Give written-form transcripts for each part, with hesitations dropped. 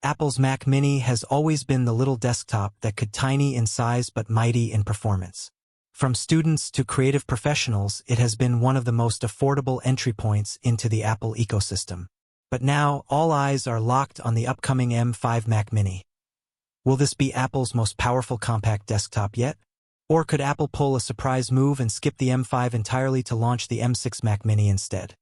Apple's Mac Mini has always been the little desktop that could tiny in size but mighty in performance. From students to creative professionals, it has been one of the most affordable entry points into the Apple ecosystem. But now, all eyes are locked on the upcoming M5 Mac Mini. Will this be Apple's most powerful compact desktop yet? Or could Apple pull a surprise move and skip the M5 entirely to launch the M6 Mac Mini instead?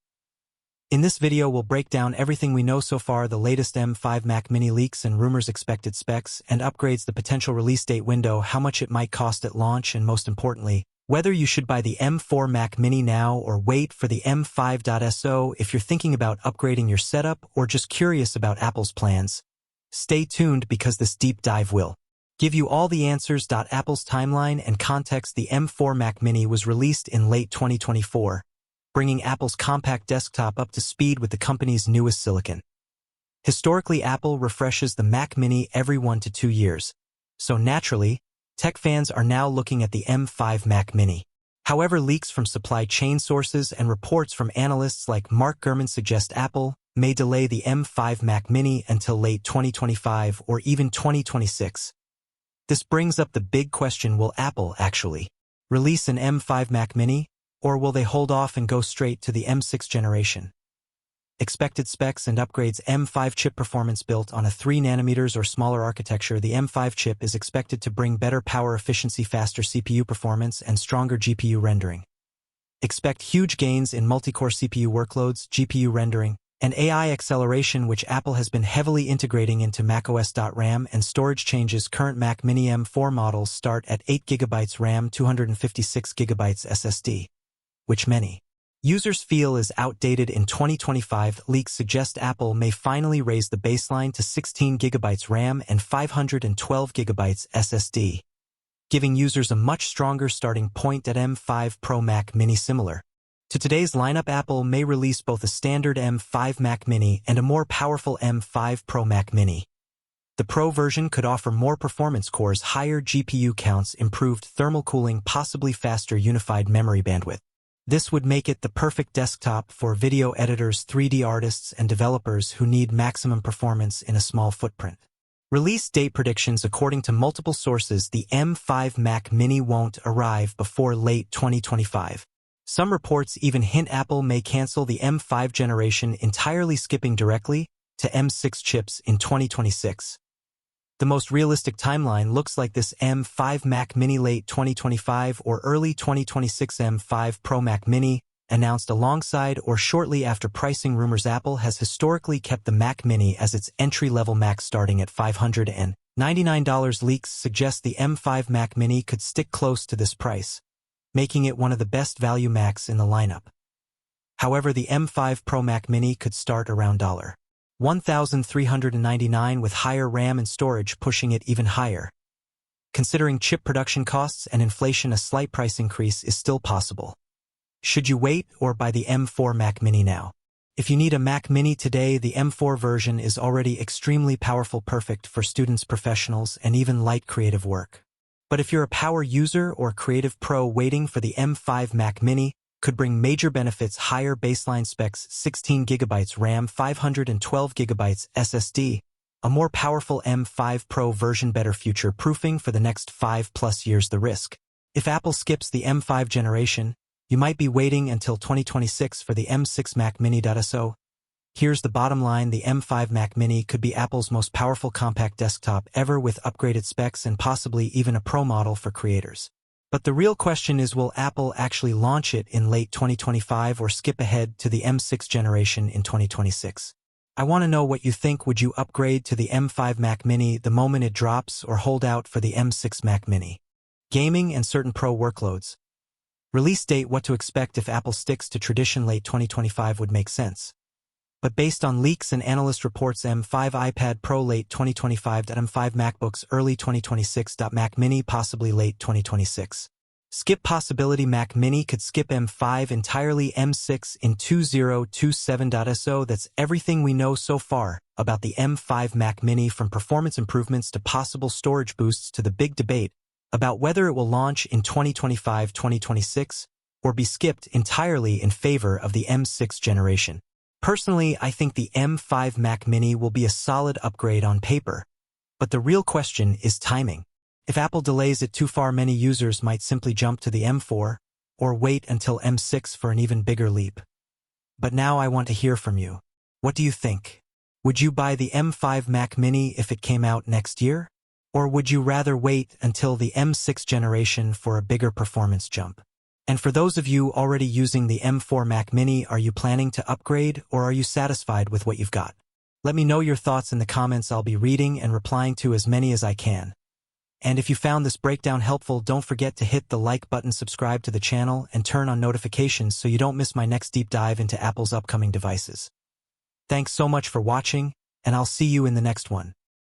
In this video, we'll break down everything we know so far, the latest M5 Mac Mini leaks and rumors, expected specs and upgrades, the potential release date window, how much it might cost at launch, and most importantly, whether you should buy the M4 Mac Mini now or wait for the M5.so if you're thinking about upgrading your setup or just curious about Apple's plans. Stay tuned because this deep dive will give you all the answers. Apple's timeline and context. The M4 Mac Mini was released in late 2024. Bringing Apple's compact desktop up to speed with the company's newest silicon. Historically, Apple refreshes the Mac Mini every 1 to 2 years, so naturally, tech fans are now looking at the M5 Mac Mini. However, leaks from supply chain sources and reports from analysts like Mark Gurman suggest Apple may delay the M5 Mac Mini until late 2025 or even 2026. This brings up the big question: will Apple actually release an M5 Mac Mini? Or will they hold off and go straight to the M6 generation? Expected specs and upgrades. M5 chip performance. Built on a 3nm or smaller architecture, the M5 chip is expected to bring better power efficiency, faster CPU performance, and stronger GPU rendering. Expect huge gains in multi-core CPU workloads, GPU rendering, and AI acceleration, which Apple has been heavily integrating into macOS. RAM and storage changes. Current Mac Mini M4 models start at 8GB RAM, 256GB SSD. Which many users feel is outdated in 2025. Leaks suggest Apple may finally raise the baseline to 16GB RAM and 512GB SSD, giving users a much stronger starting point. At M5 Pro Mac Mini. Similar to today's lineup, Apple may release both a standard M5 Mac Mini and a more powerful M5 Pro Mac Mini. The Pro version could offer more performance cores, higher GPU counts, improved thermal cooling, possibly faster unified memory bandwidth. This would make it the perfect desktop for video editors, 3D artists, and developers who need maximum performance in a small footprint. Release date predictions. According to multiple sources, the M5 Mac Mini won't arrive before late 2025. Some reports even hint Apple may cancel the M5 generation entirely, skipping directly to M6 chips in 2026. The most realistic timeline looks like this: M5 Mac Mini late 2025 or early 2026. M5 Pro Mac Mini announced alongside or shortly after pricing rumors. Apple has historically kept the Mac Mini as its entry-level Mac, starting at $599. Leaks suggest the M5 Mac Mini could stick close to this price, making it one of the best value Macs in the lineup. However, the M5 Pro Mac Mini could start around $1,399 with higher RAM and storage pushing it even higher. Considering chip production costs and inflation, a slight price increase is still possible. Should you wait or buy the M4 Mac Mini now? If you need a Mac Mini today, the M4 version is already extremely powerful, perfect for students, professionals, and even light creative work. But if you're a power user or creative pro, waiting for the M5 Mac Mini could bring major benefits: higher baseline specs, 16GB RAM, 512GB SSD, a more powerful M5 Pro version, better future proofing for the next 5+ years. The risk: if Apple skips the M5 generation, you might be waiting until 2026 for the M6 Mac Mini. So, here's the bottom line: the M5 Mac Mini could be Apple's most powerful compact desktop ever, with upgraded specs and possibly even a Pro model for creators. But the real question is, will Apple actually launch it in late 2025 or skip ahead to the M6 generation in 2026? I want to know what you think. Would you upgrade to the M5 Mac Mini the moment it drops or hold out for the M6 Mac Mini? Gaming and certain pro workloads. Release date: what to expect if Apple sticks to tradition. Late 2025 would make sense. But based on leaks and analyst reports, M5 iPad Pro late 2025. M5 MacBooks early 2026. Mac Mini possibly late 2026. Skip possibility: Mac Mini could skip M5 entirely, M6 in 2027. So that's everything we know so far about the M5 Mac Mini, from performance improvements to possible storage boosts to the big debate about whether it will launch in 2025-2026 or be skipped entirely in favor of the M6 generation. Personally, I think the M5 Mac Mini will be a solid upgrade on paper, but the real question is timing. If Apple delays it too far, many users might simply jump to the M4 or wait until M6 for an even bigger leap. But now I want to hear from you. What do you think? Would you buy the M5 Mac Mini if it came out next year? Or would you rather wait until the M6 generation for a bigger performance jump? And for those of you already using the M4 Mac Mini, are you planning to upgrade or are you satisfied with what you've got? Let me know your thoughts in the comments. I'll be reading and replying to as many as I can. And if you found this breakdown helpful, don't forget to hit the like button, subscribe to the channel, and turn on notifications so you don't miss my next deep dive into Apple's upcoming devices. Thanks so much for watching, and I'll see you in the next one.